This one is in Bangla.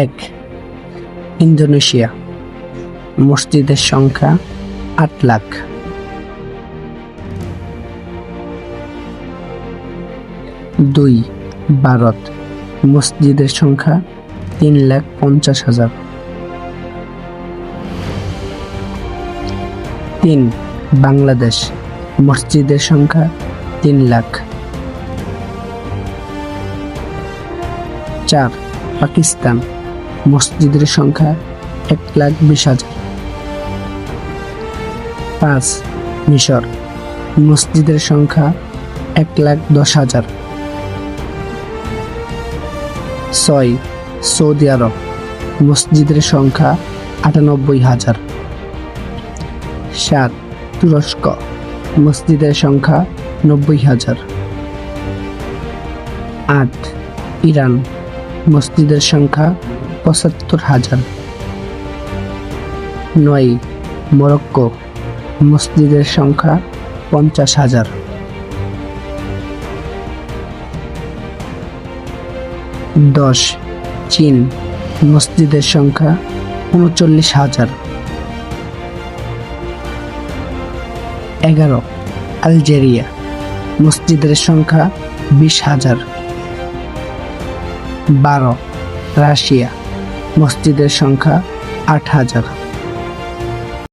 এক, ইন্দোনেশিয়া, মসজিদের সংখ্যা ৮ লাখ। ২, ভারত, মসজিদের সংখ্যা ৩,৫০,০০০। ৩, বাংলাদেশ, মসজিদের সংখ্যা ৩ লাখ। ৪, পাকিস্তান, মসজিদের সংখ্যা ১,২০,০০০। ৫, মিশর, মসজিদের সংখ্যা ১,১০,০০০। ৬, সৌদি আরব, মসজিদের সংখ্যা ৯৮,০০০। ৭, তুরস্ক, মসজিদের সংখ্যা ৯০,০০০। ৮, ইরান, মসজিদের সংখ্যা ৭৫,০০০। ৯, মরক্কো, মসজিদের সংখ্যা ৫০,০০০। ১০, চীন, মসজিদের সংখ্যা ৩৯,০০০। ১১, আলজেরিয়া, মসজিদের সংখ্যা ২০,০০০। ১২, রাশিয়া, মসজিদের সংখ্যা ৮,০০০।